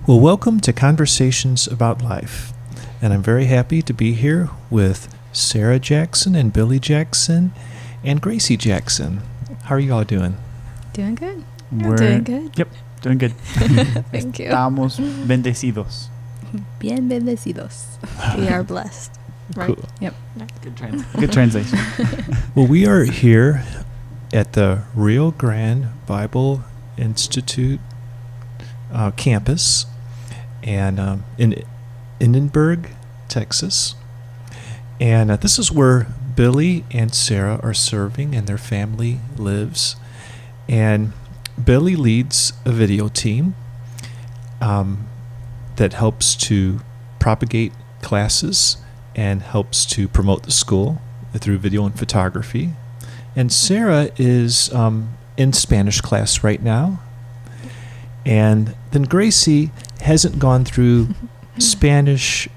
Well, welcome to Conversations About Life. And I'm very happy to be here with Sarah Jackson and Billy Jackson and Gracie Jackson. How are you all doing? Doing good. We're doing good. Yep, doing good. Thank you. Estamos bendecidos. Bien bendecidos. We are blessed. Right? Cool. Yep. Good translation. Well, we are here at the Rio Grande Bible Institute campus and in Edinburgh, Texas. And this is where Billy and Sarah are serving and their family lives. And Billy leads a video team that helps to propagate classes and helps to promote the school through video and photography. And Sarah is in Spanish class right now. And then Gracie hasn't gone through Spanish,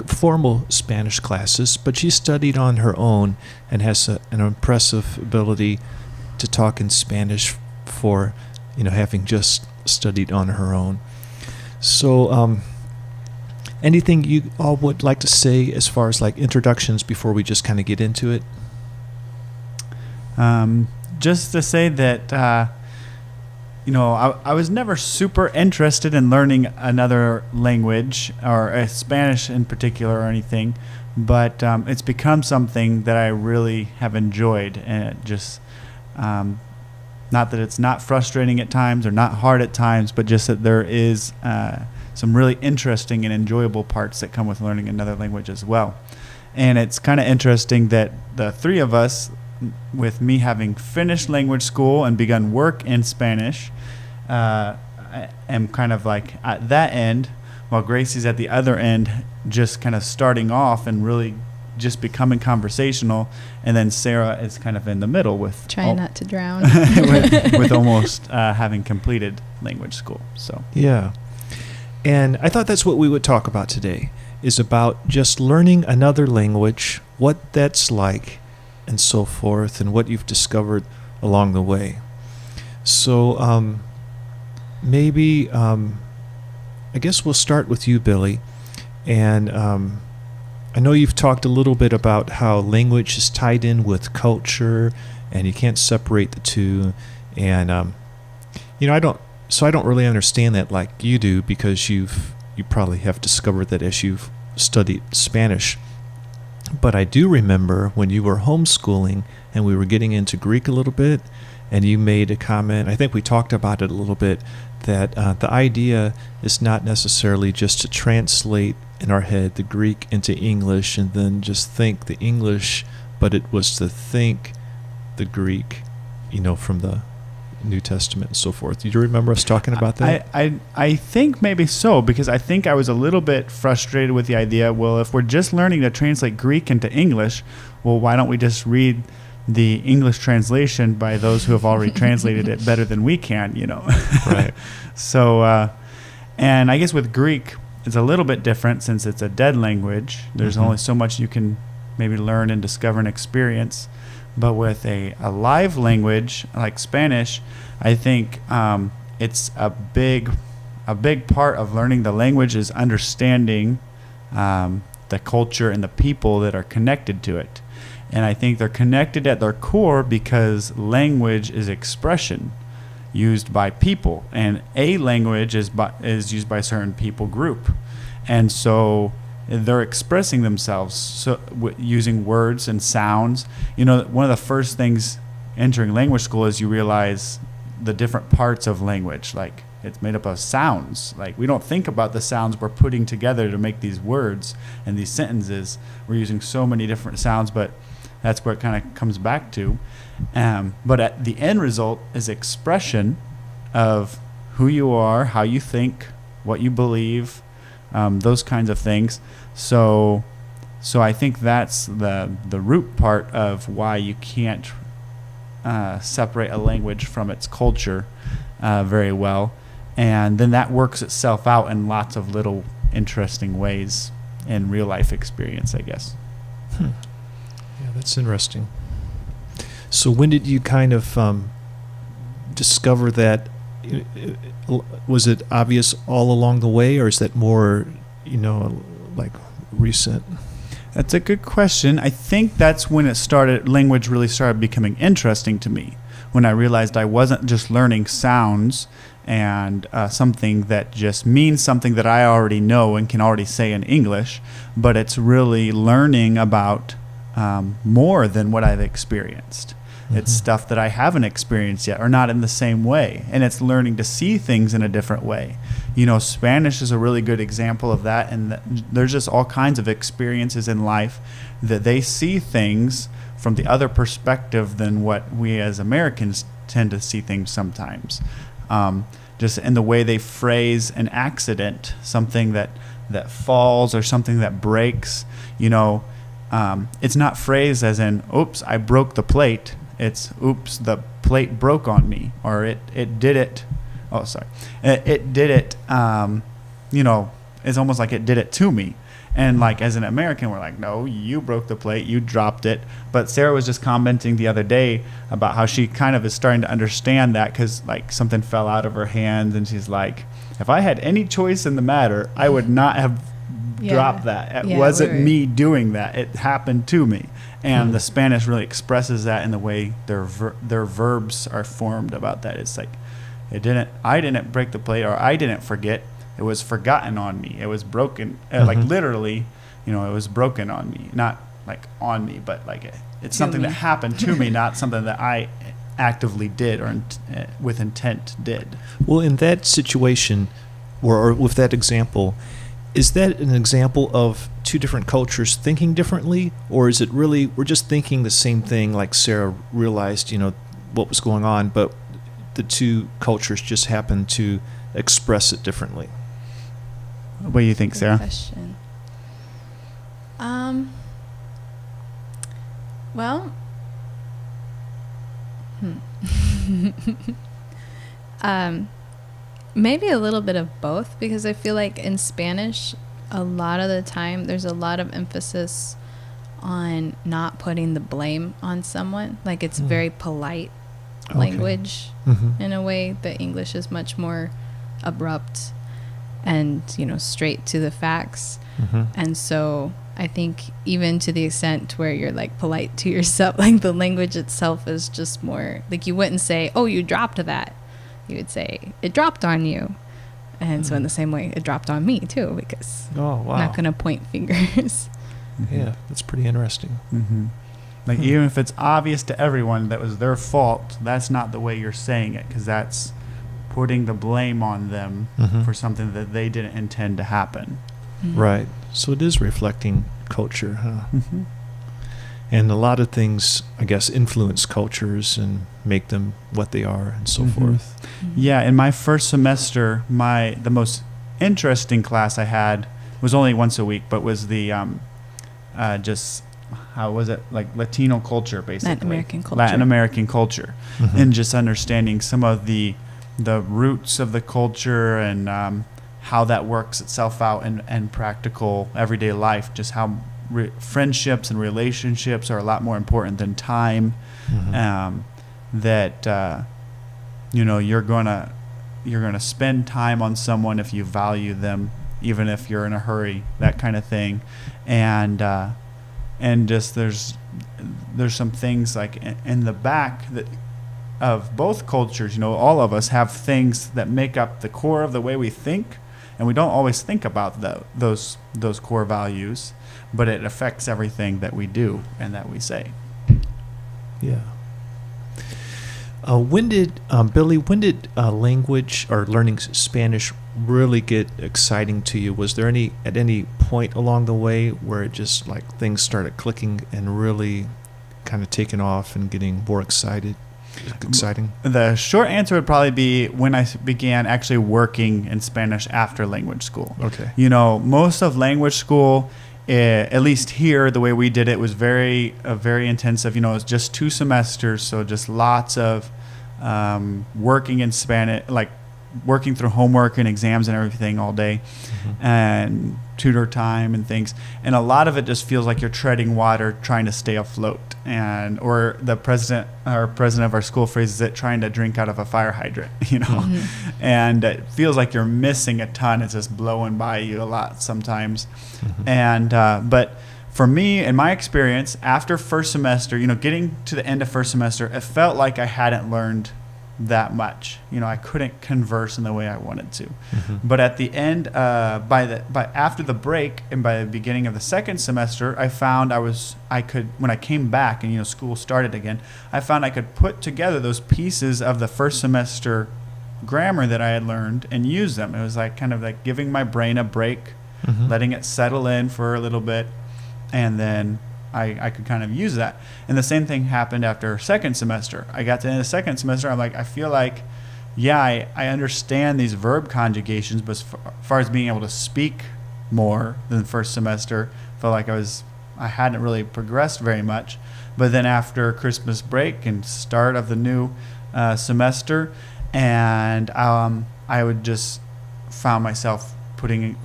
formal Spanish classes, but she studied on her own and has an impressive ability to talk in Spanish for, having just studied on her own. So, anything you all would like to say as far as like introductions before we just kind of get into it? Just to say that, I was never super interested in learning another language or Spanish in particular or anything, but it's become something that I really have enjoyed, and it just not that it's not frustrating at times or not hard at times, but just that there is some really interesting and enjoyable parts that come with learning another language as well. And it's kind of interesting that the three of us, with me having finished language school and begun work in Spanish, I am kind of like at that end, while Gracie's at the other end, just kind of starting off and really just becoming conversational, and then Sarah is kind of in the middle with trying not to drown with almost having completed language school. So yeah, and I thought that's what we would talk about today, is about just learning another language, what that's like, and so forth, and what you've discovered along the way. So maybe I guess we'll start with you, Billy, and I know you've talked a little bit about how language is tied in with culture, and you can't separate the two. And I don't really understand that like you do, because you probably have discovered that as you've studied Spanish. But I do remember when you were homeschooling and we were getting into Greek a little bit, and you made a comment, I think we talked about it a little bit, that the idea is not necessarily just to translate in our head the Greek into English and then just think the English, but it was to think the Greek, from the New Testament and so forth. Do you remember us talking about that? I think maybe so, because I think I was a little bit frustrated with the idea, well, if we're just learning to translate Greek into English, well, why don't we just read the English translation by those who have already translated it better than we can, Right. So, and I guess with Greek, it's a little bit different since it's a dead language. There's only so much you can maybe learn and discover and experience. But with a live language like Spanish, I think it's a big part of learning the language is understanding the culture and the people that are connected to it. And I think they're connected at their core because language is expression used by people, and a language is used by a certain people group, and so they're expressing themselves using words and sounds. One of the first things entering language school is you realize the different parts of language. Like, it's made up of sounds. Like, we don't think about the sounds we're putting together to make these words and these sentences. We're using so many different sounds, but that's where it kind of comes back to. But at the end result is expression of who you are, how you think, what you believe, those kinds of things. So I think that's the root part of why you can't separate a language from its culture very well. And then that works itself out in lots of little interesting ways in real life experience, I guess. Yeah, that's interesting. So when did you kind of discover that was it obvious all along the way, or is that more, like recent? That's a good question. I think that's when language really started becoming interesting to me, when I realized I wasn't just learning sounds and something that just means something that I already know and can already say in English, but it's really learning about more than what I've experienced. Mm-hmm. It's stuff that I haven't experienced yet, or not in the same way. And it's learning to see things in a different way. Spanish is a really good example of that. And there's just all kinds of experiences in life that they see things from the other perspective than what we as Americans tend to see things sometimes. Just in the way they phrase an accident, something that falls or something that breaks. It's not phrased as in, oops, I broke the plate. It's, oops, the plate broke on me, or it did it. Oh, sorry. It did it, it's almost like it did it to me. And like as an American, we're like, no, you broke the plate, you dropped it. But Sarah was just commenting the other day about how she kind of is starting to understand that, because like something fell out of her hand, and she's like, if I had any choice in the matter, I would not have dropped that. It wasn't me doing that. It happened to me. And the Spanish really expresses that in the way their verbs are formed about that. It's like, I didn't break the plate, or I didn't forget. It was forgotten on me. It was broken, like literally, it was broken on me. Not like on me, but like it's something that happened to me, not something that I actively did or with intent did. Well, in that situation, or with that example, is that an example of two different cultures thinking differently, or is it really we're just thinking the same thing, like Sarah realized, what was going on, but the two cultures just happen to express it differently? What do you think, Sarah? Good question. Well, maybe a little bit of both, because I feel like in Spanish, a lot of the time, there's a lot of emphasis on not putting the blame on someone. Like it's very polite language in a way that English is much more abrupt and, straight to the facts. And so I think even to the extent where you're like polite to yourself, like the language itself is just more like, you wouldn't say, oh, you dropped that. You would say, it dropped on you. And so in the same way, it dropped on me too, because I'm not going to point fingers. Yeah, that's pretty interesting. Like even if it's obvious to everyone that was their fault, that's not the way you're saying it, because that's putting the blame on them for something that they didn't intend to happen. Right. So it is reflecting culture, huh? And a lot of things, I guess, influence cultures and make them what they are and so forth. Yeah, in my first semester, the most interesting class I had was only once a week, but was the just, how was it, like Latino culture, basically. Latin American culture. And just understanding some of the roots of the culture and how that works itself out in practical everyday life, just how friendships and relationships are a lot more important than time. That you're gonna spend time on someone if you value them, even if you're in a hurry, that kind of thing. And just there's some things like in the back that of both cultures, all of us have things that make up the core of the way we think, and we don't always think about those core values, but it affects everything that we do and that we say. Yeah. Billy, when did language or learning Spanish really get exciting to you? Was there at any point along the way where it just like things started clicking and really kind of taking off and getting more exciting? The short answer would probably be when I began actually working in Spanish after language school. Okay. Most of language school, at least here, the way we did it was very intensive. It was just 2 semesters, so just lots of working in Spanish, like working through homework and exams and everything all day, Mm-hmm. and tutor time and things, and a lot of it just feels like you're treading water trying to stay afloat, or the president of our school phrases it, trying to drink out of a fire hydrant, Mm-hmm. and it feels like you're missing a ton. It's just blowing by you a lot sometimes. Mm-hmm. And but for me, in my experience, after first semester, getting to the end of first semester, it felt like I hadn't learned that much. I couldn't converse in the way I wanted to. Mm-hmm. But at the end, after the break and by the beginning of the second semester, I found I could, when I came back and school started again, I found I could put together those pieces of the first semester grammar that I had learned and use them. It was like kind of like giving my brain a break, Mm-hmm. letting it settle in for a little bit, and then I could kind of use that. And the same thing happened after second semester. I got to the end of the second semester, I'm like, I feel like, I understand these verb conjugations, but as far as being able to speak more than first semester, felt like I hadn't really progressed very much. But then after Christmas break and start of the new semester, and I would just found myself putting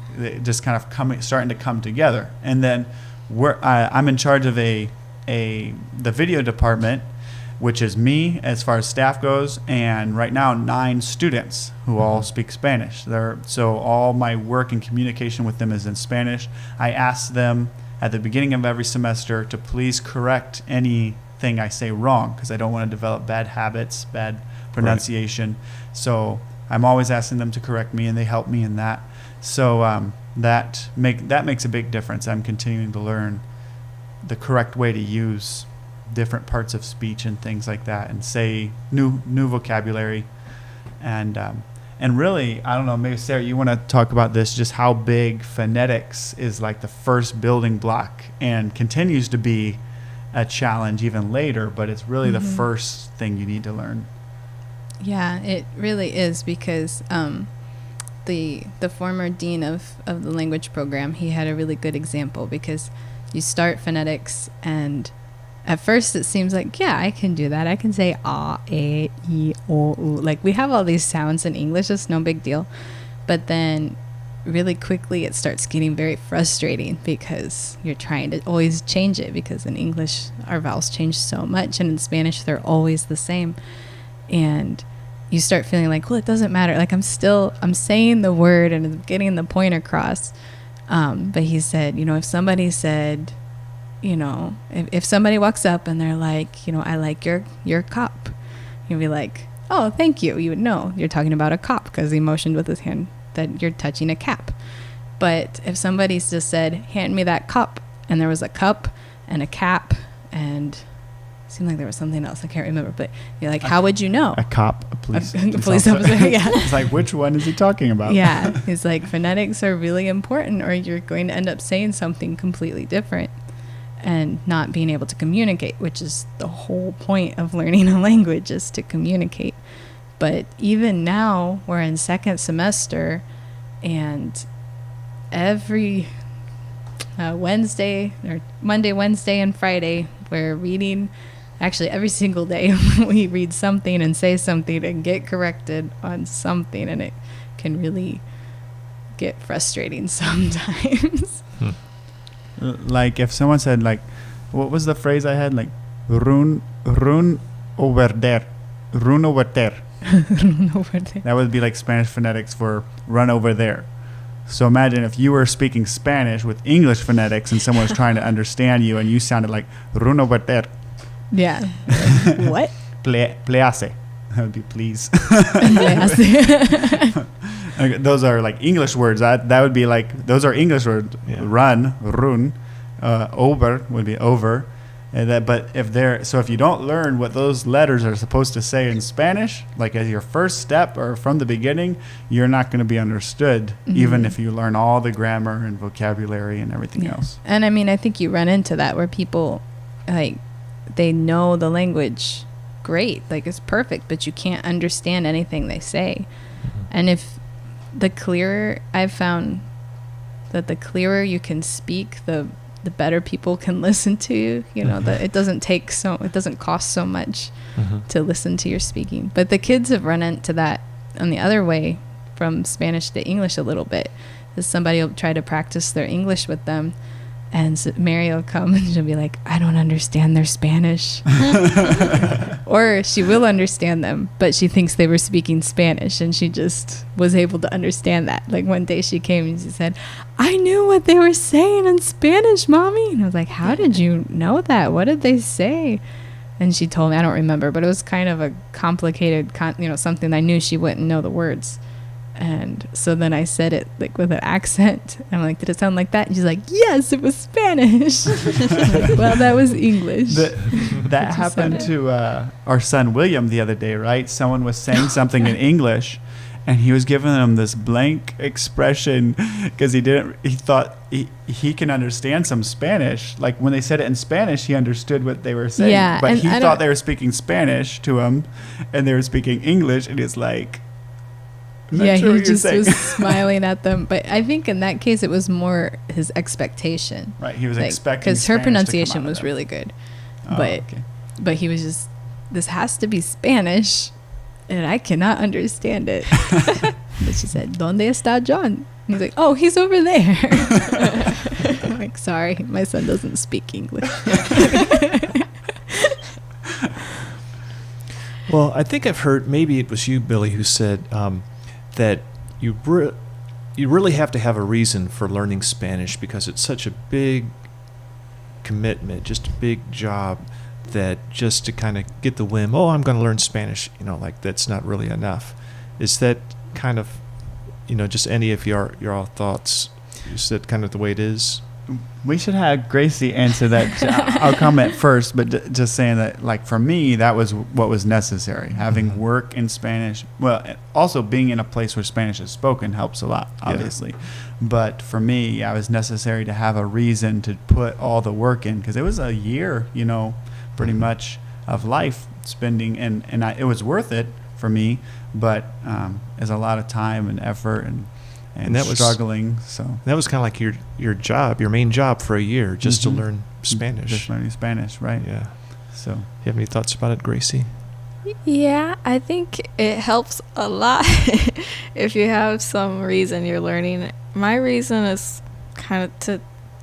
just kind of starting to come together. And then I'm in charge of the video department, which is me as far as staff goes, and right now 9 students who all speak Spanish. So all my work and communication with them is in Spanish. I ask them at the beginning of every semester to please correct anything I say wrong, because I don't want to develop bad habits, bad pronunciation. Right. So I'm always asking them to correct me, and they help me in that. So that makes a big difference. I'm continuing to learn the correct way to use different parts of speech and things like that, and say new vocabulary, and really, I don't know, maybe Sarah, you want to talk about this, just how big phonetics is, like the first building block, and continues to be a challenge even later, but it's really the first thing you need to learn. Yeah, it really is, because the former dean of the language program, he had a really good example, because you start phonetics, and at first it seems like, I can do that. I can say a, e, o, u. Like, we have all these sounds in English. It's no big deal. But then really quickly it starts getting very frustrating, because you're trying to always change it, because in English our vowels change so much, and in Spanish they're always the same. And you start feeling like, well, it doesn't matter. Like, I'm saying the word and I'm getting the point across. But he said, if somebody said, if somebody walks up and they're like, I like your cup, you'd be like, oh, thank you. You would know you're talking about a cup, because he motioned with his hand that you're touching a cap. But if somebody's just said, hand me that cup, and there was a cup and a cap, and it seemed like there was something else, I can't remember, but you're like, how would you know? A cop, a police officer. Yeah. It's like, which one is he talking about? Yeah. He's like, phonetics are really important, or you're going to end up saying something completely different and not being able to communicate, which is the whole point of learning a language, is to communicate. But even now, we're in second semester, and every Monday, Wednesday, and Friday, we're reading. Actually, every single day we read something and say something and get corrected on something, and it can really get frustrating sometimes. Like, if someone said, like, what was the phrase I had? Like, run over there. Run over there. Run over there. That would be like Spanish phonetics for run over there. So imagine if you were speaking Spanish with English phonetics and someone was trying to understand you, and you sounded like run over there. Yeah. What? Please. That would be please. Please. Those are like English words. That would be like, those are English words. Yeah. Run. Over would be over. But if you don't learn what those letters are supposed to say in Spanish, like as your first step or from the beginning, you're not going to be understood, even if you learn all the grammar and vocabulary and everything else. And I mean, I think you run into that where people, like, they know the language great, like it's perfect, but you can't understand anything they say. And if I've found that the clearer you can speak, the better people can listen to you. That it doesn't cost so much to listen to your speaking. But the kids have run into that on the other way from Spanish to English a little bit. Is somebody will try to practice their English with them, and so Mary will come and she'll be like, I don't understand their Spanish. Or she will understand them, but she thinks they were speaking Spanish, and she just was able to understand that. Like one day she came and she said, I knew what they were saying in Spanish, Mommy. And I was like, how did you know that? What did they say? And she told me, I don't remember, but it was kind of a complicated, something I knew she wouldn't know the words. And so then I said it like with an accent. I'm like, did it sound like that? And she's like, yes, it was Spanish. Like, well, that was English. That happened to our son William the other day, right? Someone was saying something in English, and he was giving them this blank expression because he thought he can understand some Spanish. Like when they said it in Spanish, he understood what they were saying. Yeah, but he thought they were speaking Spanish to him, and they were speaking English, and he's like, yeah, sure he just was smiling at them. But I think in that case, it was more his expectation. Right, he was expecting because her pronunciation was really good. Oh, but he was just, this has to be Spanish, and I cannot understand it. But she said, ¿Dónde está John? And he's like, oh, he's over there. I'm like, sorry, my son doesn't speak English. Well, I think I've heard, maybe it was you, Billy, who said that you really have to have a reason for learning Spanish because it's such a big commitment, just a big job, that just to kind of get the whim, oh, I'm going to learn Spanish, like that's not really enough. Is that kind of, just any of your thoughts? Is that kind of the way it is? We should have Gracie answer that. I'll comment first, but just saying that, like, for me, that was what was necessary. Having work in Spanish. Well, also being in a place where Spanish is spoken helps a lot, obviously. Yeah. But for me, it was necessary to have a reason to put all the work in, because it was a year, pretty much of life spending, and it was worth it for me, but it's a lot of time and effort and that was struggling. So that was kind of like your job, your main job for a year, just to learn Spanish. Just learning Spanish, right? Yeah. So, you have any thoughts about it, Gracie? Yeah, I think it helps a lot if you have some reason you're learning. My reason is kind of to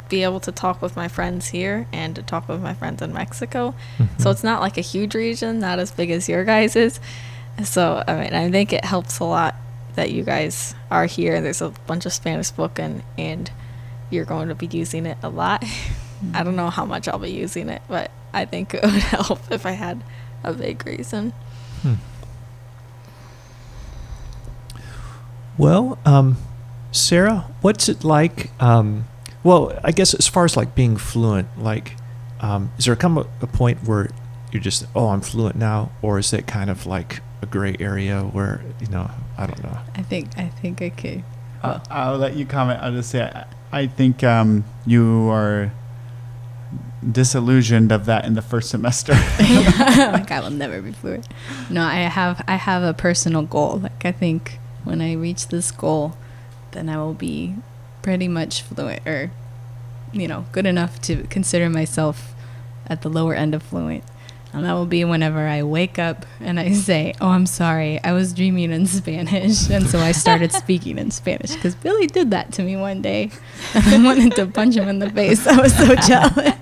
be able to talk with my friends here and to talk with my friends in Mexico. So it's not like a huge region, not as big as your guys is. So, I think it helps a lot that you guys are here. There's a bunch of Spanish spoken, and you're going to be using it a lot. I don't know how much I'll be using it, but I think it would help if I had a big reason. Well, Sarah, what's it like? Well, I guess as far as like being fluent, like, is there come a point where you're just, oh, I'm fluent now, or is that kind of like a gray area where, I don't know. I think I could. I'll let you comment. I'll just say I think you are disillusioned of that in the first semester. Like, I will never be fluent. No, I have a personal goal. Like, I think when I reach this goal, then I will be pretty much fluent, or good enough to consider myself at the lower end of fluent. And that will be whenever I wake up and I say, oh, I'm sorry, I was dreaming in Spanish. And so I started speaking in Spanish, because Billy did that to me one day. And I wanted to punch him in the face. I was so jealous.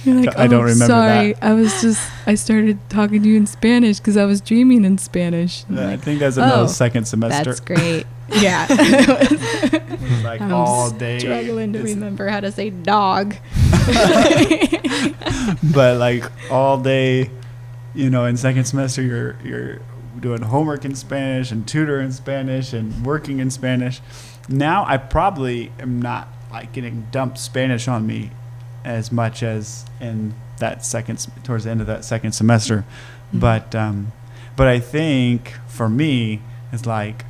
You're like, I don't remember sorry, that. I started talking to you in Spanish because I was dreaming in Spanish. I think that's another second semester. That's great. Yeah. It was like I'm all day. Struggling to remember how to say dog. But like all day, in second semester, you're doing homework in Spanish and tutor in Spanish and working in Spanish. Now I probably am not like getting dumped Spanish on me as much as in that towards the end of that second semester. But I think for me, it's like,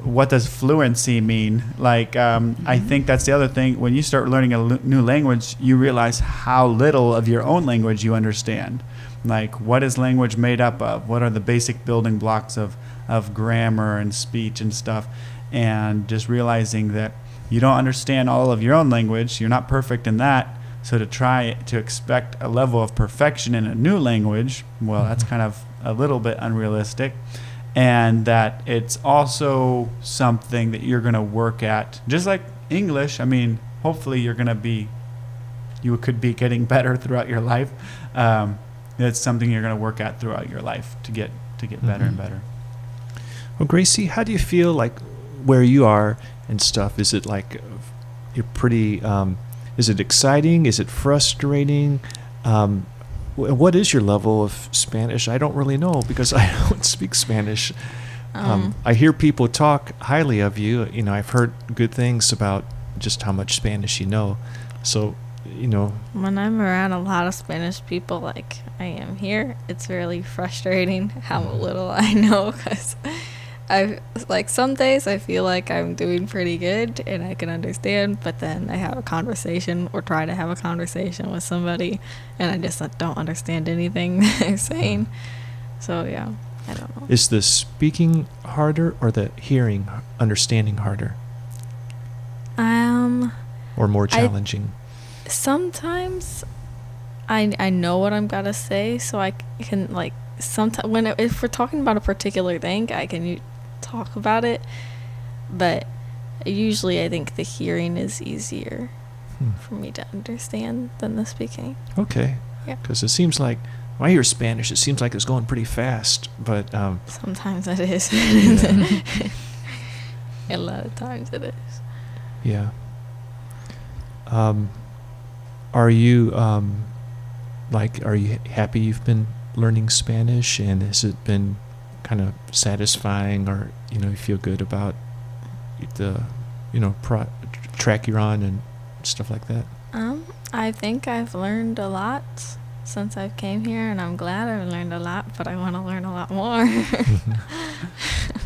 what does fluency mean? Like, I think that's the other thing. When you start learning a new language, you realize how little of your own language you understand. Like, what is language made up of? What are the basic building blocks of grammar and speech and stuff? And just realizing that you don't understand all of your own language. You're not perfect in that, So to try to expect a level of perfection in a new language, well, that's kind of a little bit unrealistic. And that it's also something that you're going to work at, just like English. I mean, hopefully you could be getting better throughout your life. It's something you're going to work at throughout your life to get better and better. Well, Gracie, how do you feel like where you are and stuff? Is it like you're pretty, is it exciting? Is it frustrating? What is your level of Spanish? I don't really know because I don't speak Spanish. I hear people talk highly of you. You know, I've heard good things about just how much Spanish you know. So, you know. When I'm around a lot of Spanish people like I am here, it's really frustrating how little I know, because some days I feel like I'm doing pretty good and I can understand, but then I have a conversation or try to have a conversation with somebody and I just don't understand anything they're saying. So yeah, I don't know. Is the speaking harder or the understanding harder? Or more challenging? Sometimes I know what I'm gonna say, so I can sometimes if we're talking about a particular thing, I can talk about it, but usually I think the hearing is easier for me to understand than the speaking. Okay. Yeah. Because it seems like when I hear Spanish, it seems like it's going pretty fast, but sometimes it is. Yeah. A lot of times it is. Yeah. Are you happy you've been learning Spanish, and has it been kind of satisfying, or you feel good about the track you're on and stuff like that? I think I've learned a lot since I've came here, and I'm glad I've learned a lot, but I want to learn a lot more.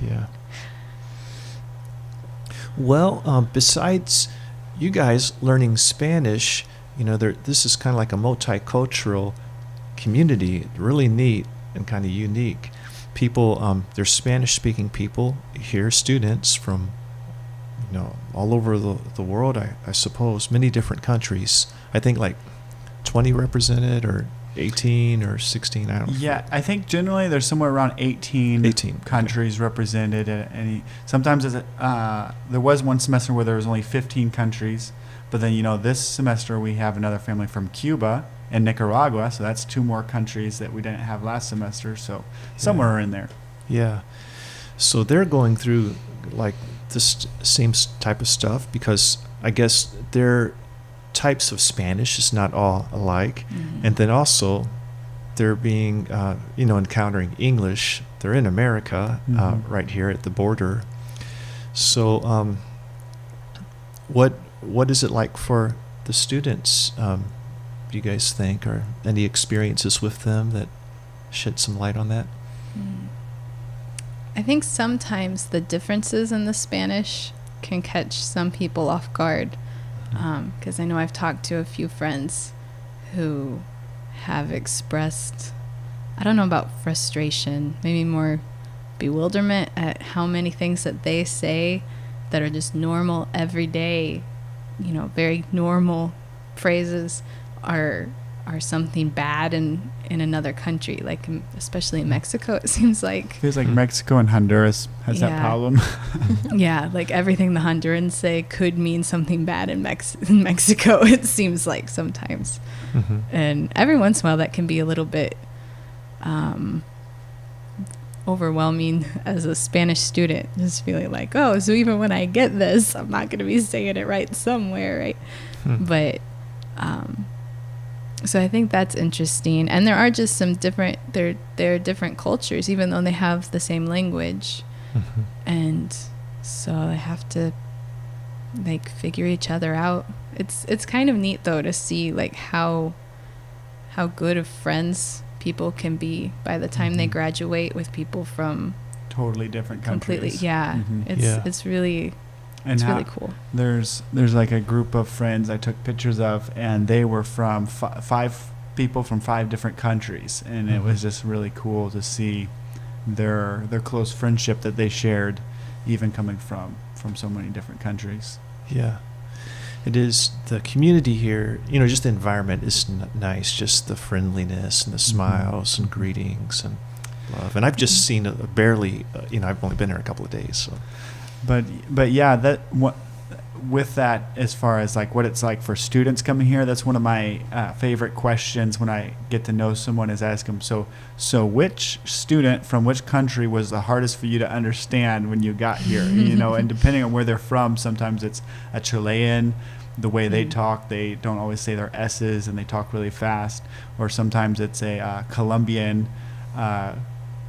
Yeah. Well, besides you guys learning Spanish, this is kind of like a multicultural community, really neat and kind of unique. People, there's Spanish-speaking people here, students from, all over the world, I suppose, many different countries. I think like 20 represented, or 18 or 16, I don't know. Yeah, I think generally there's somewhere around 18 countries represented at any. Sometimes there was one semester where there was only 15 countries, but then this semester we have another family from Cuba and Nicaragua, so that's 2 more countries that we didn't have last semester, so somewhere in there. Yeah. So they're going through like this same type of stuff, because I guess their types of Spanish is not all alike. Mm-hmm. And then also they're being, encountering English. They're in America, right here at the border. So what is it like for the students, do you guys think, or any experiences with them that shed some light on that? I think sometimes the differences in the Spanish can catch some people off guard, because I know I've talked to a few friends who have expressed, I don't know about frustration, maybe more bewilderment at how many things that they say that are just normal, everyday, very normal phrases are something bad in another country, like especially in Mexico. It seems like feels like Mexico and Honduras has that problem. Yeah, like everything the Hondurans say could mean something bad in Mexico, it seems like sometimes. And every once in a while that can be a little bit overwhelming as a Spanish student, just feeling like, oh, so even when I get this, I'm not going to be saying it right somewhere, right? But so I think that's interesting. And there are just some different, there are different cultures, even though they have the same language. And so they have to figure each other out. It's kind of neat though to see like how good of friends people can be by the time they graduate with people from totally different countries. Completely, yeah. It's really really cool. There's like a group of friends I took pictures of, and they were from 5 people from 5 different countries, and it was just really cool to see their close friendship that they shared, even coming from so many different countries. Yeah. It is the community here, just the environment is nice, just the friendliness and the smiles and greetings and love. And I've just seen barely, I've only been here a couple of days. So. But yeah, with that, as far as like what it's like for students coming here, that's one of my favorite questions when I get to know someone is ask them, so which student from which country was the hardest for you to understand when you got here? And depending on where they're from, sometimes it's a Chilean, the way they talk, they don't always say their S's and they talk really fast, or sometimes it's a Colombian,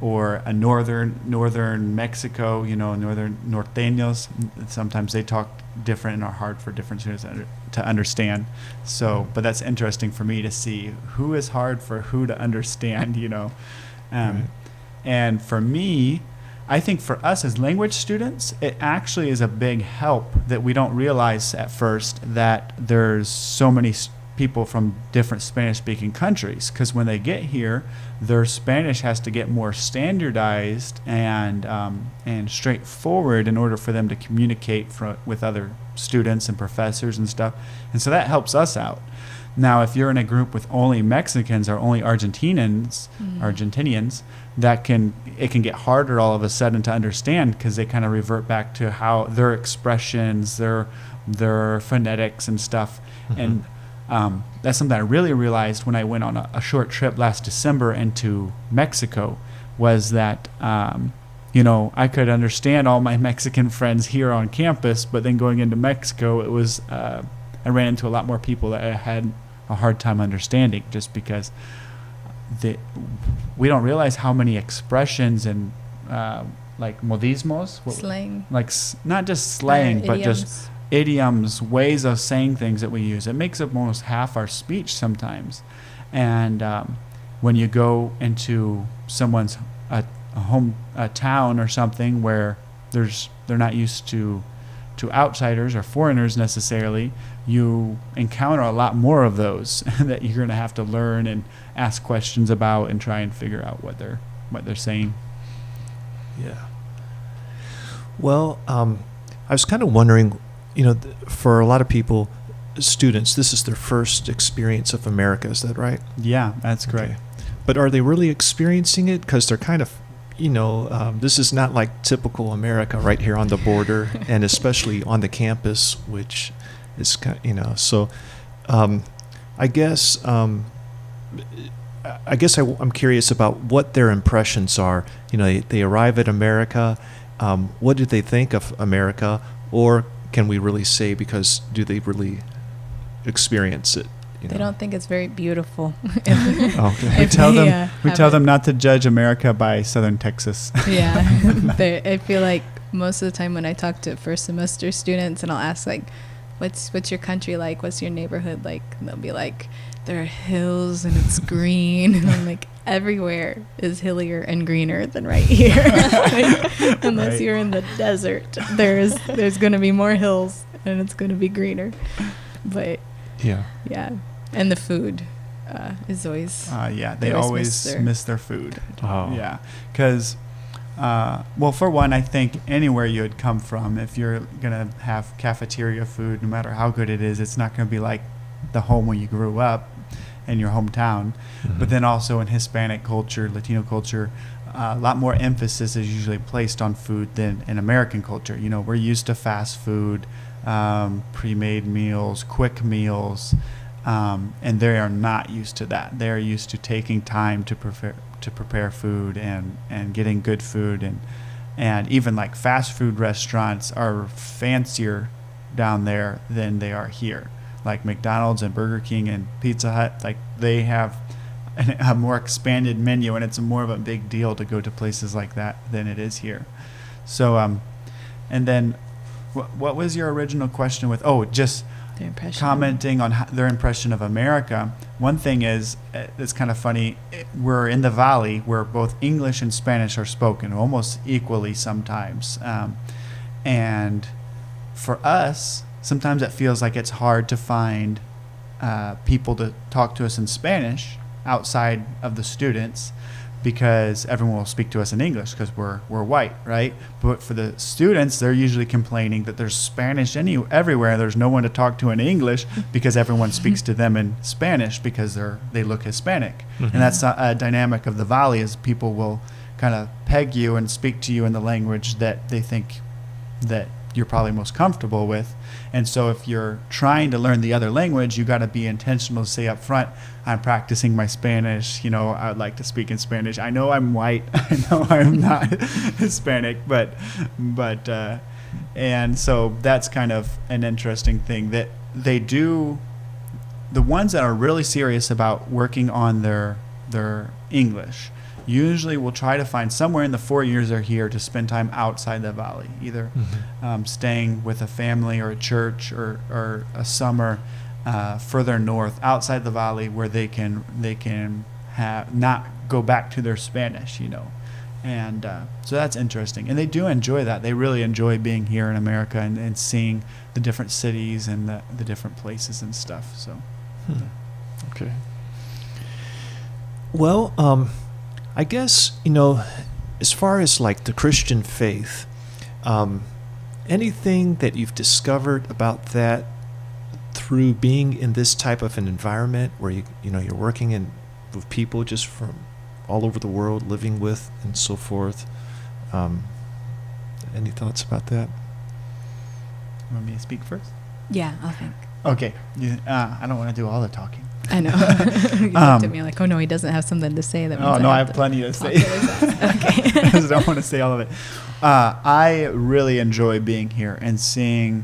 or a northern Mexico, northern norteños. Sometimes they talk different and are hard for different students to understand. So, but that's interesting for me to see who is hard for who to understand, Right. And for me, I think for us as language students, it actually is a big help that we don't realize at first that there's so many people from different Spanish-speaking countries, because when they get here, their Spanish has to get more standardized and straightforward in order for them to communicate with other students and professors and stuff. And so that helps us out. Now, if you're in a group with only Mexicans or only Argentinians, it can get harder all of a sudden to understand, because they kind of revert back to how their expressions, their phonetics and stuff. And that's something I really realized when I went on a short trip last December into Mexico, was that, I could understand all my Mexican friends here on campus, but then going into Mexico, it was, I ran into a lot more people that I had a hard time understanding, just because we don't realize how many expressions and like modismos, Slang. like not just slang, but just idioms, ways of saying things that we use. It makes up almost half our speech sometimes. And when you go into someone's a town or something where they're not used to outsiders or foreigners necessarily, you encounter a lot more of those that you're going to have to learn and ask questions about and try and figure out what they're saying. Yeah. Well, I was kind of wondering, for a lot of people, students, this is their first experience of America. Is that right? Yeah, that's correct. Okay. But are they really experiencing it? Because they're kind of, this is not like typical America right here on the border, and especially on the campus, which is, so I guess I'm curious about what their impressions are. They arrive at America. What do they think of America? Or can we really say, because do they really experience it? They don't think it's very beautiful. Okay. We tell them not to judge America by Southern Texas. Yeah. I feel like most of the time when I talk to first semester students and I'll ask like, what's your country like? What's your neighborhood like? And they'll be like, there are hills and it's green. And I'm like, everywhere is hillier and greener than right here. Unless you're in the desert, there's going to be more hills and it's going to be greener. But yeah. And the food is always... they always miss their food. Oh. Yeah, because, for one, I think anywhere you would come from, if you're going to have cafeteria food, no matter how good it is, it's not going to be like the home where you grew up in your hometown. Mm-hmm. But then also in Hispanic culture, Latino culture, a lot more emphasis is usually placed on food than in American culture. We're used to fast food, pre-made meals, quick meals, and they are not used to that. They are used to taking time to prepare food and getting good food, and even like fast food restaurants are fancier down there than they are here. Like McDonald's and Burger King and Pizza Hut, like they have a more expanded menu, and it's more of a big deal to go to places like that than it is here. So, and then what was your original question with, just their impression. Commenting on their impression of America? One thing is, it's kind of funny, we're in the Valley where both English and Spanish are spoken almost equally sometimes. And for us, sometimes it feels like it's hard to find people to talk to us in Spanish outside of the students, because everyone will speak to us in English because we're white, right? But for the students, they're usually complaining that there's Spanish everywhere. There's no one to talk to in English because everyone speaks to them in Spanish because they look Hispanic. And that's a dynamic of the Valley, is people will kind of peg you and speak to you in the language that they think that you're probably most comfortable with. And so if you're trying to learn the other language, you got to be intentional to say up front, I'm practicing my Spanish. I would like to speak in Spanish. I know I'm white. I know I'm not Hispanic, and so that's kind of an interesting thing that they do. The ones that are really serious about working on their English usually will try to find somewhere in the 4 years they're here to spend time outside the Valley, either staying with a family or a church or a summer further north outside the Valley where they can have not go back to their Spanish, and so that's interesting, and they do enjoy that. They really enjoy being here in America and seeing the different cities and the different places and stuff. So Okay. Well, I guess, as far as like the Christian faith, anything that you've discovered about that through being in this type of an environment where you're working with people just from all over the world, living with and so forth. Any thoughts about that? You want me to speak first? Yeah, I'll think. Okay. I don't want to do all the talking. I know. You looked at me like, oh no, he doesn't have something to say. That means I have plenty to say. Okay. I just don't want to say all of it. I really enjoy being here and seeing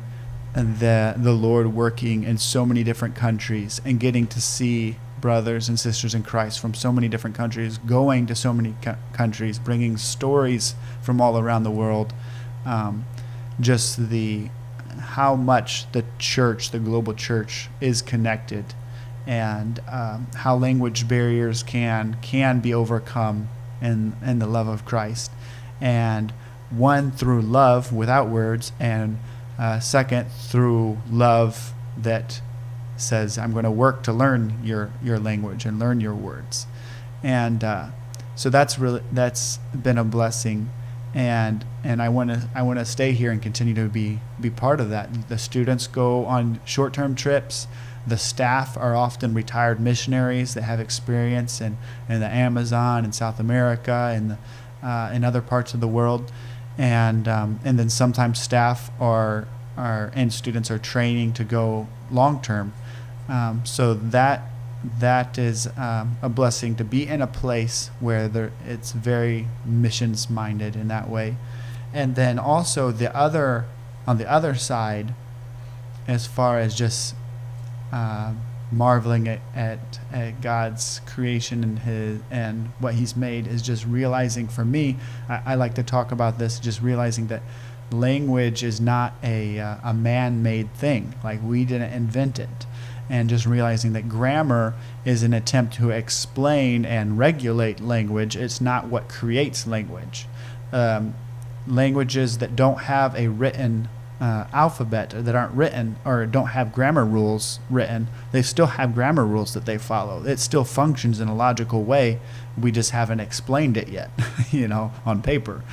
the Lord working in so many different countries and getting to see brothers and sisters in Christ from so many different countries, going to so many countries, bringing stories from all around the world. Just how much the church, the global church, is connected, and how language barriers can be overcome in the love of Christ, and one through love without words, and second through love that says, I'm going to work to learn your language and learn your words. And so that's been a blessing, and I want to stay here and continue to be part of that. The students go on short-term trips. The staff are often retired missionaries that have experience in the Amazon and South America and in other parts of the world, and then sometimes staff and students are training to go long-term. So that is a blessing to be in a place where it's very missions-minded in that way. And then also on the other side, as far as just marveling at God's creation and what He's made, is just realizing, for me, I like to talk about this, just realizing that language is not a man-made thing. Like, we didn't invent it. And just realizing that grammar is an attempt to explain and regulate language. It's not what creates language. Languages that don't have a written alphabet, that aren't written, or don't have grammar rules written, they still have grammar rules that they follow. It still functions in a logical way. We just haven't explained it yet, on paper.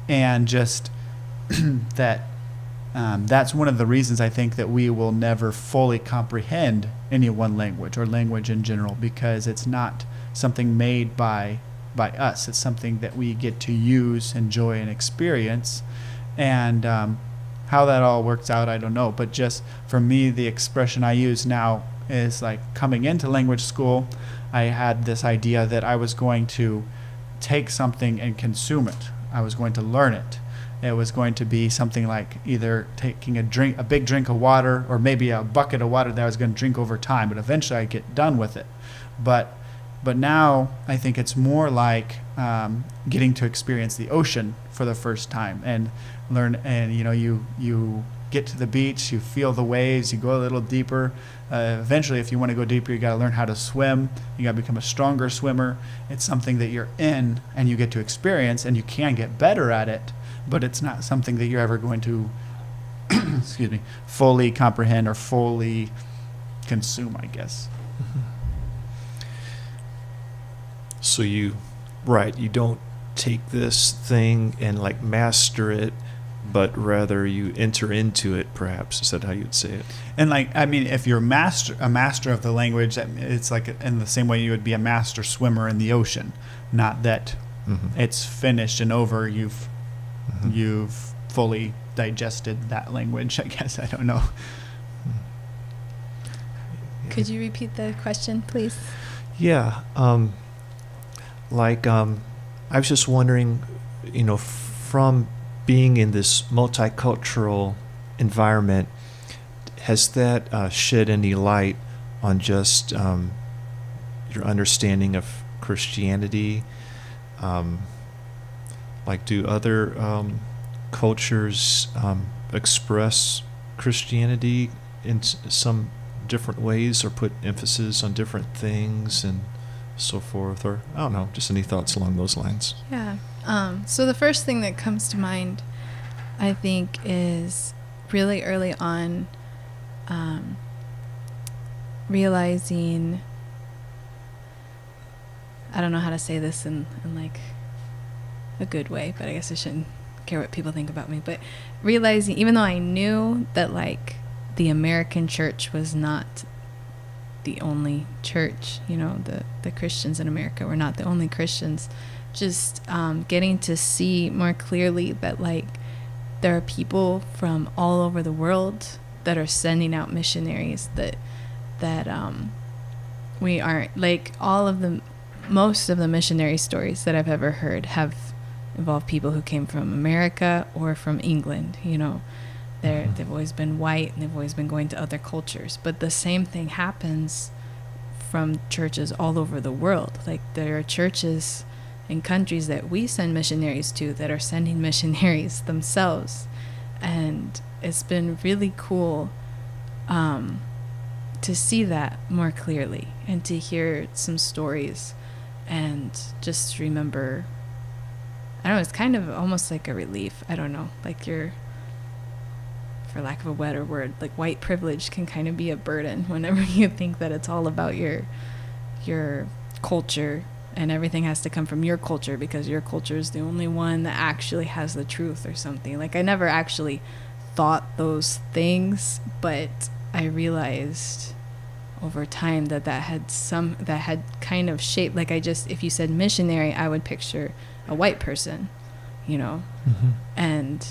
And just that. That's one of the reasons I think that we will never fully comprehend any one language or language in general, because it's not something made by us. It's something that we get to use, enjoy, and experience. And how that all works out, I don't know. But just for me, the expression I use now is like, coming into language school, I had this idea that I was going to take something and consume it. I was going to learn it. It was going to be something like either taking a big drink of water, or maybe a bucket of water that I was going to drink over time, but eventually I'd get done with it. But now I think it's more like getting to experience the ocean for the first time and learn. And you get to the beach, you feel the waves, you go a little deeper. Eventually, if you want to go deeper, you got to learn how to swim. You got to become a stronger swimmer. It's something that you're in and you get to experience, and you can get better at it. But it's not something that you're ever going to, fully comprehend or fully consume, I guess. So you don't take this thing and like master it, but rather you enter into it, perhaps. Is that how you'd say it? And like, I mean, if you're a master of the language, it's like in the same way you would be a master swimmer in the ocean. Not that it's finished and over. You've fully digested that language, I guess. I don't know. Could you repeat the question, please? Yeah. I was just wondering, from being in this multicultural environment, has that shed any light on just your understanding of Christianity? Do other cultures express Christianity in some different ways, or put emphasis on different things and so forth? Or I don't know, just any thoughts along those lines? Yeah. So the first thing that comes to mind, I think, is really early on realizing, I don't know how to say this in like a good way, but I guess I shouldn't care what people think about me, but realizing, even though I knew that like the American church was not the only church, the Christians in America were not the only Christians, just getting to see more clearly that like there are people from all over the world that are sending out missionaries, that we aren't, like, most of the missionary stories that I've ever heard have involved people who came from America or from England. They've always been white, and they've always been going to other cultures. But the same thing happens from churches all over the world. Like, there are churches in countries that we send missionaries to that are sending missionaries themselves. And it's been really cool to see that more clearly, and to hear some stories, and just remember, I don't know, it's kind of almost like a relief. I don't know, like for lack of a better word, like white privilege can kind of be a burden whenever you think that it's all about your culture, and everything has to come from your culture because your culture is the only one that actually has the truth or something. Like, I never actually thought those things, but I realized over time that had kind of shaped, like, if you said missionary, I would picture a white person, and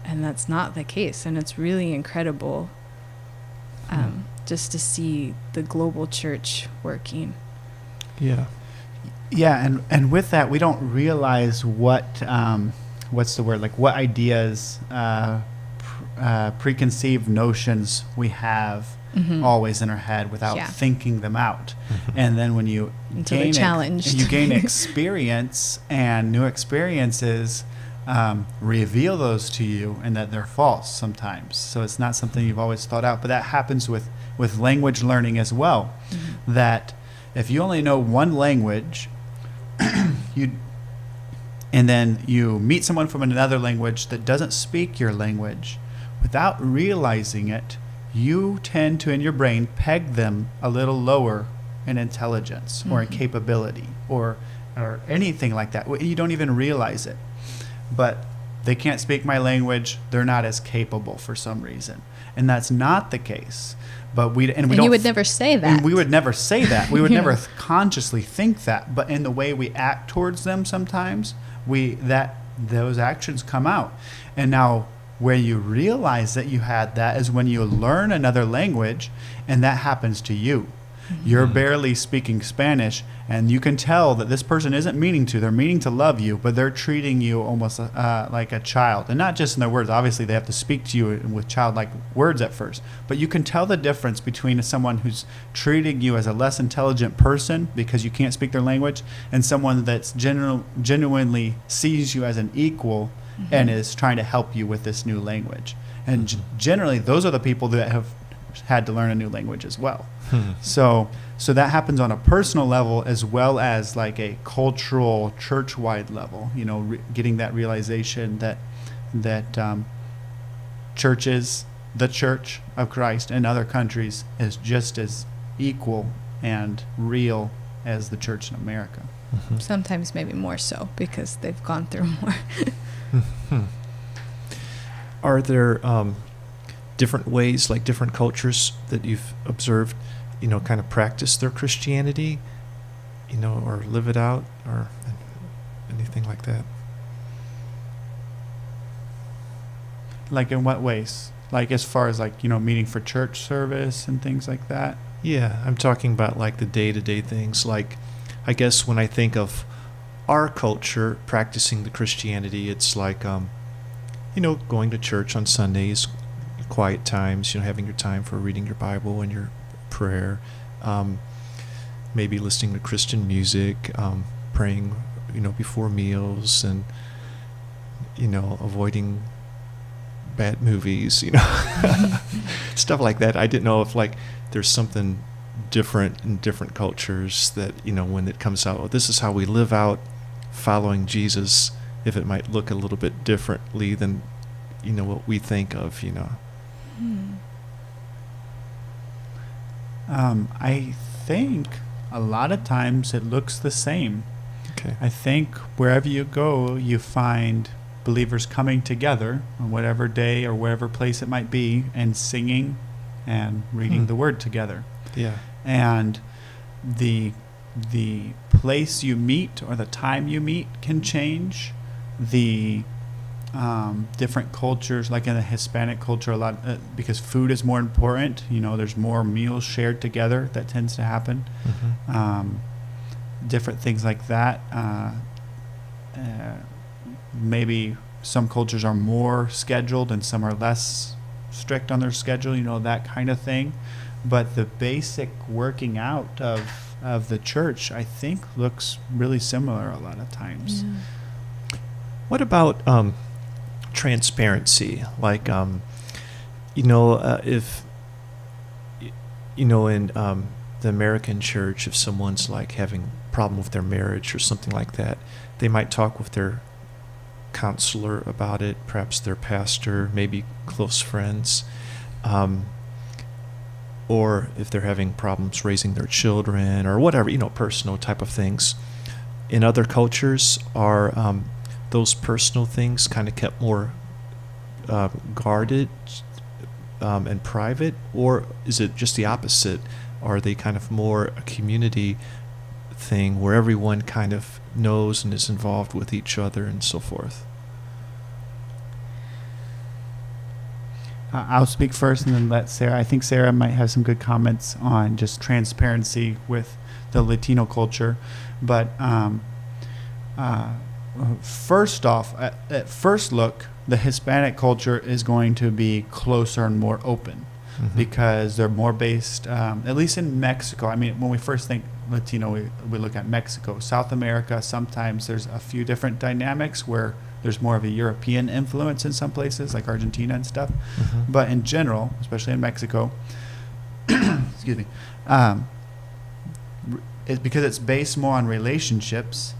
that's not the case. And it's really incredible just to see the global church working. Yeah. Yeah, and with that, we don't realize what's the word, like what ideas, preconceived notions we have always in our head without thinking them out. And then when you gain experience, and new experiences reveal those to you, and that they're false sometimes. So it's not something you've always thought out. But that happens with language learning as well. That if you only know one language, and then you meet someone from another language that doesn't speak your language, without realizing it, you tend to, in your brain, peg them a little lower in intelligence or in capability or anything like that. You don't even realize it. But they can't speak my language, they're not as capable for some reason. And that's not the case. But you would never say that. And we would never say that. We would never consciously think that. But in the way we act towards them sometimes, those actions come out. And now, where you realize that you had that is when you learn another language, and that happens to you. You're barely speaking Spanish, and you can tell that this person isn't meaning to. They're meaning to love you, but they're treating you almost like a child. And not just in their words. Obviously, they have to speak to you with childlike words at first. But you can tell the difference between someone who's treating you as a less intelligent person because you can't speak their language, and someone that's genuinely sees you as an equal and is trying to help you with this new language. And generally, those are the people that have had to learn a new language as well. So that happens on a personal level as well as like a cultural, church-wide level. Getting that realization that churches, the Church of Christ in other countries, is just as equal and real as the church in America. Mhm. Sometimes maybe more so because they've gone through more. Mhm. Are there different ways, like different cultures that you've observed, kind of practice their Christianity, or live it out, or anything like that? Like in what ways? Like as far as like, meeting for church service and things like that? Yeah, I'm talking about like the day-to-day things. Like, I guess when I think of our culture practicing the Christianity, it's like, going to church on Sundays, quiet times, having your time for reading your Bible and your prayer, maybe listening to Christian music, praying, before meals, and, avoiding bad movies, stuff like that. I didn't know if like there's something different in different cultures that, when it comes out, well, this is how we live out following Jesus, if it might look a little bit differently than, what we think of, I think a lot of times it looks the same. Okay. I think wherever you go, you find believers coming together on whatever day or whatever place it might be and singing and reading the word together. Yeah. And the place you meet or the time you meet can change. The different cultures, like in the Hispanic culture, a lot because food is more important. There's more meals shared together. That tends to happen. Mm-hmm. Different things like that. Maybe some cultures are more scheduled and some are less strict on their schedule. That kind of thing. But the basic working out of the church, I think, looks really similar a lot of times. Yeah. What about transparency? Like, if, in the American church, if someone's like having a problem with their marriage or something like that, they might talk with their counselor about it, perhaps their pastor, maybe close friends. Or if they're having problems raising their children or whatever, personal type of things. In other cultures, are those personal things kind of kept more guarded and private, or is it just the opposite? Are they kind of more a community thing where everyone kind of knows and is involved with each other and so forth? I'll speak first and then let Sarah. I think Sarah might have some good comments on just transparency with the Latino culture. But first off, at first look, the Hispanic culture is going to be closer and more open because they're more based, at least in Mexico. I mean, when we first think Latino, we look at Mexico. South America, sometimes there's a few different dynamics where there's more of a European influence in some places, like Argentina and stuff. Mm-hmm. But in general, especially in Mexico, excuse me, it's because it's based more on relationships.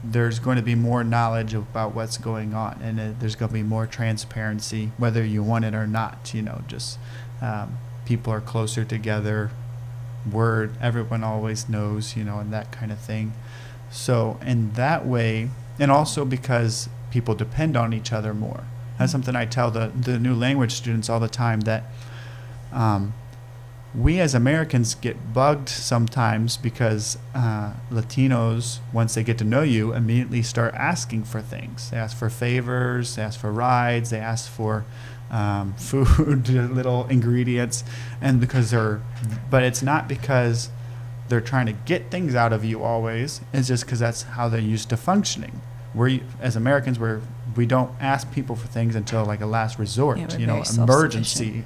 There's going to be more knowledge about what's going on, and there's going to be more transparency, whether you want it or not. Just people are closer together. Everyone always knows, and that kind of thing. So in that way, and also because people depend on each other more. That's something I tell the new language students all the time, that we as Americans get bugged sometimes because Latinos, once they get to know you, immediately start asking for things. They ask for favors, they ask for rides, they ask for food, little ingredients, and but it's not because they're trying to get things out of you always. It's just because that's how they're used to functioning. As Americans, we don't ask people for things until like a last resort, emergency.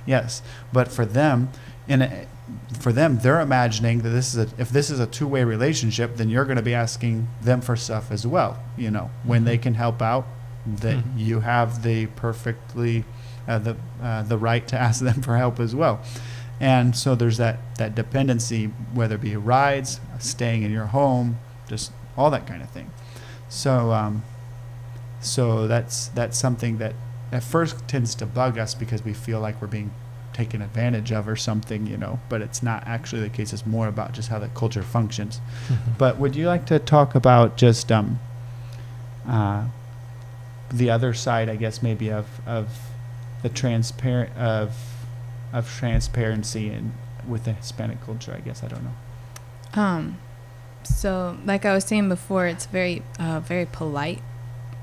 Yes, but for them, they're imagining that if this is a two-way relationship, then you're going to be asking them for stuff as well. When they can help out, that you have the right to ask them for help as well. And so there's that dependency, whether it be rides, staying in your home, just all that kind of thing. So that's something that at first tends to bug us because we feel like we're being taken advantage of or something, but it's not actually the case. It's more about just how the culture functions. But would you like to talk about just the other side, I guess, maybe of the transparency and with the Hispanic culture, I guess, I don't know. So like I was saying before, it's very polite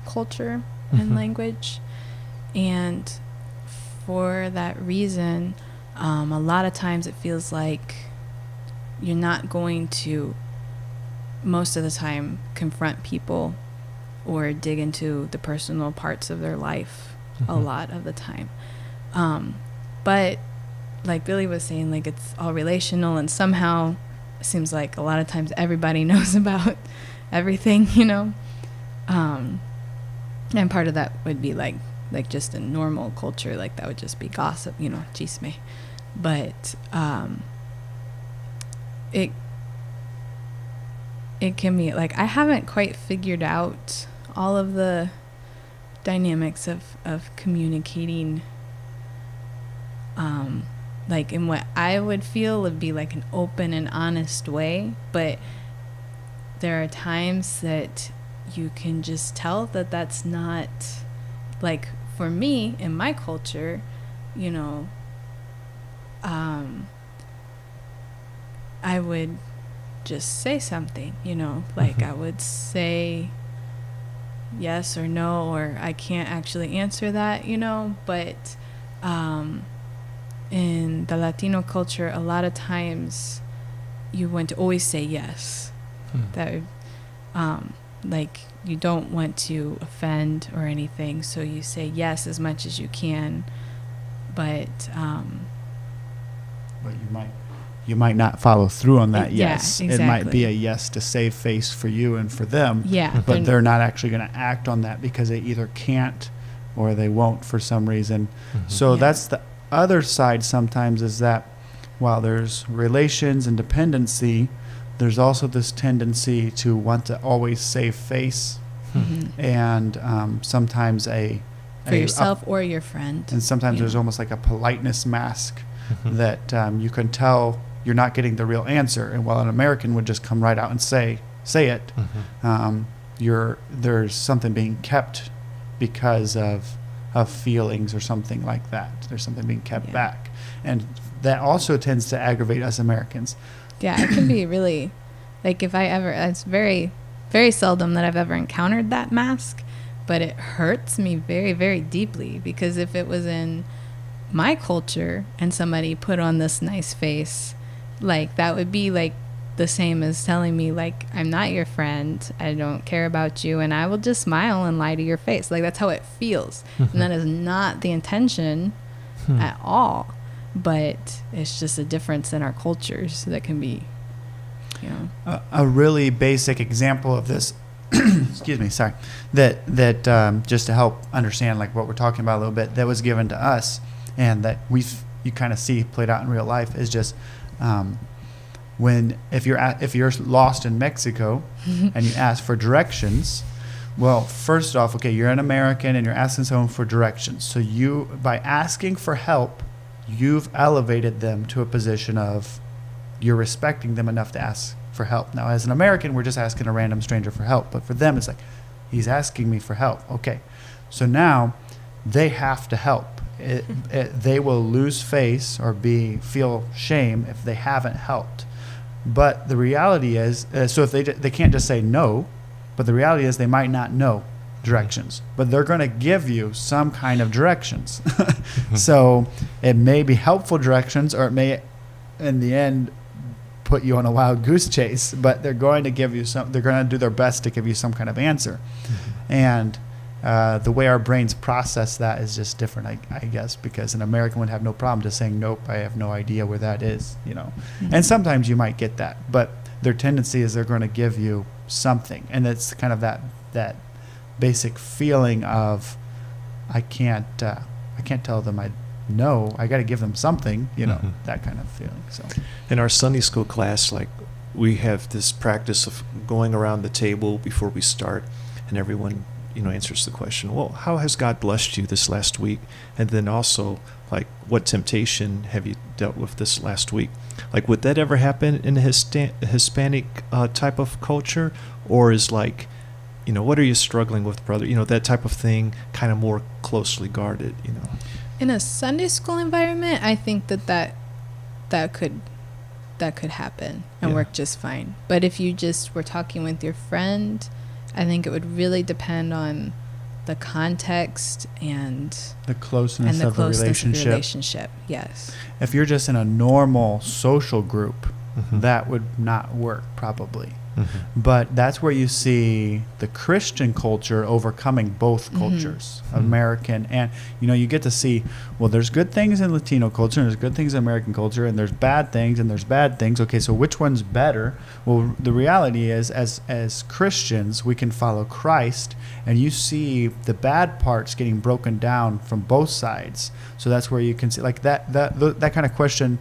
culture and language, and for that reason, a lot of times it feels like you're not going to, most of the time, confront people or dig into the personal parts of their life a lot of the time. But like Billy was saying, like it's all relational, and somehow it seems like a lot of times everybody knows about everything, and part of that would be like just a normal culture, like that would just be gossip, chisme. But it can be like, I haven't quite figured out all of the dynamics of communicating like in what I would feel would be like an open and honest way, but there are times that you can just tell that that's not, like for me in my culture, I would just say something, like I would say yes or no, or I can't actually answer that, but in the Latino culture, a lot of times you want to always say yes. That like you don't want to offend or anything, so you say yes as much as you can, but you might not follow through on that yes. Yeah, exactly. It might be a yes to save face for you and for them, but they're not actually going to act on that because they either can't or they won't for some reason. So that's the other side sometimes, is that while there's relations and dependency, there's also this tendency to want to always save face, and sometimes for yourself or your friend. And sometimes there's almost like a politeness mask that you can tell you're not getting the real answer. And while an American would just come right out and say it, there's something being kept because of feelings or something like that. There's something being kept back. And that also tends to aggravate us Americans. Yeah, it can be really, like it's very, very seldom that I've ever encountered that mask, but it hurts me very, very deeply, because if it was in my culture and somebody put on this nice face, like that would be like the same as telling me like, I'm not your friend, I don't care about you, and I will just smile and lie to your face. Like that's how it feels. And that is not the intention at all. But it's just a difference in our cultures that can be, a really basic example of this. Excuse me, sorry. That just to help understand like what we're talking about a little bit, that was given to us, and that you kind of see played out in real life, is just if you're lost in Mexico and you ask for directions. Well, first off, okay, you're an American and you're asking someone for directions. So by asking for help, you've elevated them to a position of you're respecting them enough to ask for help. Now, as an American, we're just asking a random stranger for help. But for them, it's like, he's asking me for help. Okay. So now they have to help. They will lose face or feel shame if they haven't helped. But the reality is, so if they can't just say no, but the reality is they might not know directions, but they're going to give you some kind of directions. So it may be helpful directions, or it may in the end put you on a wild goose chase, but they're going to give you they're going to do their best to give you some kind of answer. And the way our brains process that is just different, I guess, because an American would have no problem just saying, nope, I have no idea where that is, And sometimes you might get that, but their tendency is they're going to give you something. And it's kind of that basic feeling of I can't tell them I know, I got to give them something, that kind of feeling. So in our Sunday school class, like we have this practice of going around the table before we start, and everyone answers the question, well, how has God blessed you this last week? And then also, like, what temptation have you dealt with this last week? Like, would that ever happen in a Hispanic type of culture? Or is like, what are you struggling with, brother? That type of thing, kind of more closely guarded, In a Sunday school environment, I think that could happen and work just fine. But if you just were talking with your friend, I think it would really depend on the context and the closeness of the relationship. Yes. If you're just in a normal social group, Mm-hmm. that would not work probably. Mm-hmm. But that's where you see the Christian culture overcoming both cultures, American and, you get to see, well, there's good things in Latino culture and there's good things in American culture and there's bad things and there's bad things. Okay, so which one's better? Well, the reality is as Christians, we can follow Christ, and you see the bad parts getting broken down from both sides. So that's where you can see like that kind of question,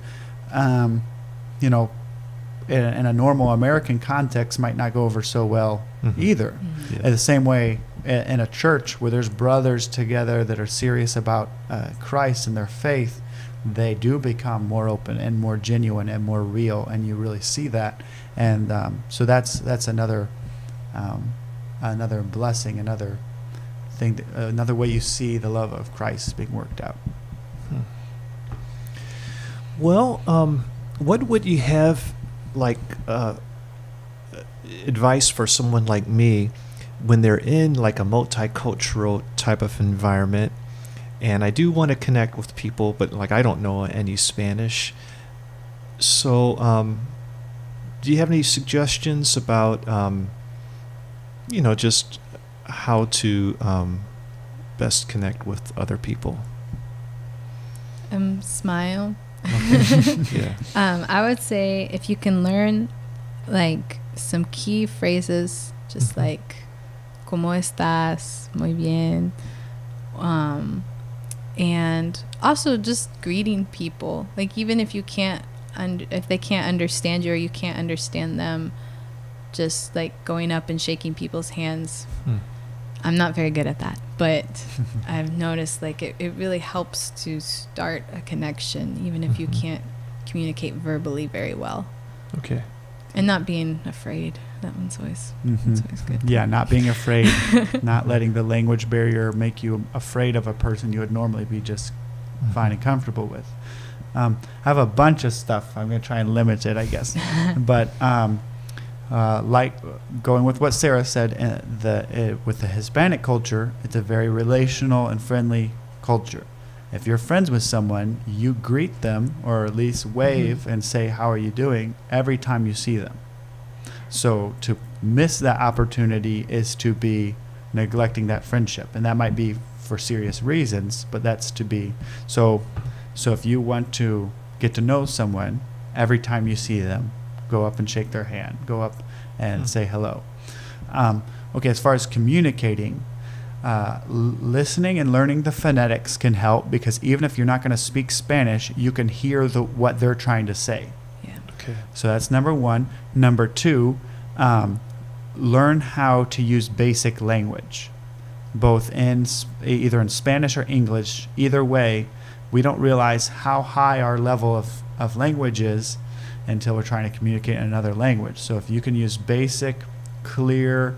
in a normal American context might not go over so well either. Mm-hmm. Yeah. In the same way, in a church where there's brothers together that are serious about Christ and their faith, they do become more open and more genuine and more real, and you really see that. And so that's another blessing, another thing, another way you see the love of Christ being worked out. Well, what would you have, like, advice for someone like me when they're in like a multicultural type of environment, and I do want to connect with people, but like I don't know any Spanish. So do you have any suggestions about just how to best connect with other people? Smile. Yeah. I would say if you can learn like some key phrases, just like ¿Cómo estás? Muy bien. And also just greeting people. Like even if you can't, if they can't understand you or you can't understand them, just like going up and shaking people's hands. I'm not very good at that, but I've noticed like it really helps to start a connection, even if you can't communicate verbally very well. Okay. And not being afraid. That one's always, that's always good. Yeah, not being afraid, not letting the language barrier make you afraid of a person you would normally be just fine and comfortable with. I have a bunch of stuff. I'm going to try and limit it, I guess. But like going with what Sarah said, with the Hispanic culture, it's a very relational and friendly culture. If you're friends with someone, you greet them or at least wave and say, "How are you doing?" every time you see them. So to miss that opportunity is to be neglecting that friendship, and that might be for serious reasons, but that's to be so if you want to get to know someone, every time you see them, go up and shake their hand, go up and say hello. Okay, as far as communicating, listening and learning the phonetics can help, because even if you're not going to speak Spanish, you can hear what they're trying to say. Yeah. Okay. So that's number one. Number two, learn how to use basic language, both either in Spanish or English. Either way, we don't realize how high our level of language is until we're trying to communicate in another language. So if you can use basic, clear,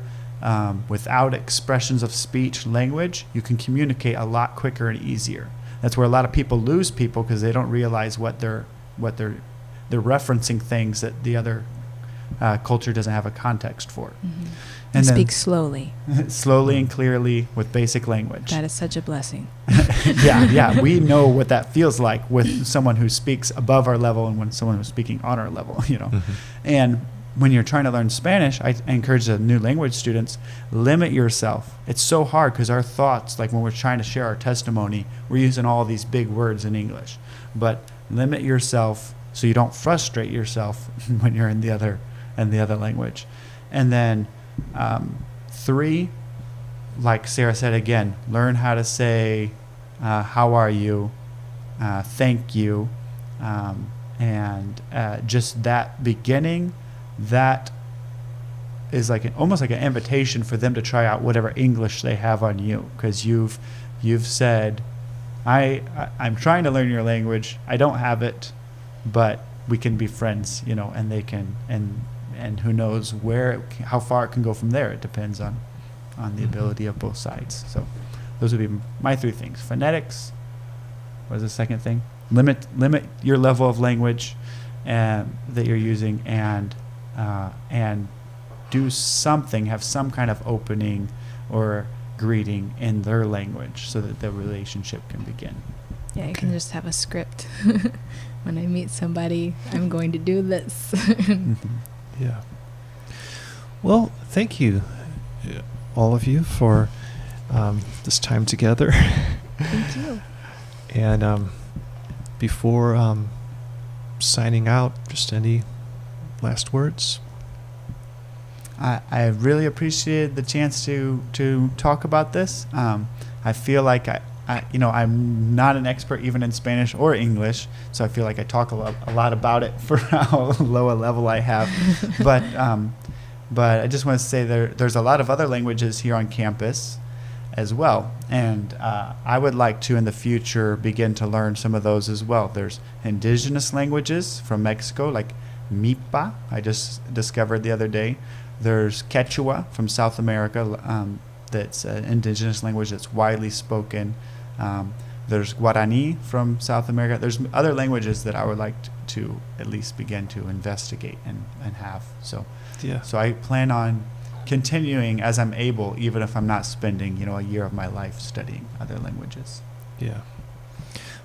without expressions of speech language, you can communicate a lot quicker and easier. That's where a lot of people lose people, because they don't realize what they're referencing things that the other culture doesn't have a context for. And speak slowly. Slowly and clearly with basic language. That is such a blessing. Yeah. We know what that feels like with someone who speaks above our level and when someone who's speaking on our level, And when you're trying to learn Spanish, I encourage the new language students, limit yourself. It's so hard because our thoughts, like when we're trying to share our testimony, we're using all these big words in English. But limit yourself so you don't frustrate yourself when you're in the other language. And then 3, like Sarah said again, learn how to say how are you, thank you, and just that beginning, that is like almost like an invitation for them to try out whatever English they have on you, because you've said, I'm trying to learn your language. I don't have it, but we can be friends, and they can, and who knows how far it can go from there. It depends on the ability of both sides. So those would be my 3 things. Phonetics. What was the second thing? Limit your level of language that you're using, and do something, have some kind of opening or greeting in their language so that the relationship can begin. Yeah, you Okay. can just have a script. When I meet somebody, I'm going to do this. Yeah. Well, thank you, all of you, for this time together. Thank you. And before signing out, just any last words? I really appreciated the chance to talk about this. I feel like I'm not an expert even in Spanish or English, so I feel like I talk a lot about it for how low a level I have. But I just want to say there's a lot of other languages here on campus as well, and I would like to in the future begin to learn some of those as well. There's indigenous languages from Mexico, like Mipa, I just discovered the other day. There's Quechua from South America, that's an indigenous language that's widely spoken. There's Guarani from South America. There's other languages that I would like to at least begin to investigate and have. So I plan on continuing as I'm able, even if I'm not spending a year of my life studying other languages. Yeah.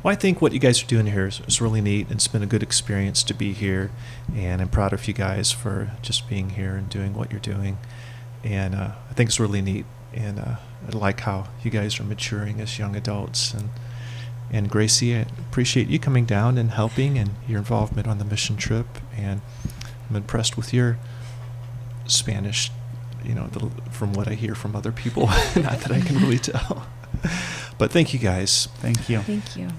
Well, I think what you guys are doing here is really neat, and it's been a good experience to be here, and I'm proud of you guys for just being here and doing what you're doing, and I think it's really neat, and I like how you guys are maturing as young adults, and Gracie, I appreciate you coming down and helping and your involvement on the mission trip, and I'm impressed with your Spanish, from what I hear from other people, not that I can really tell. But thank you guys. Thank you. Thank you.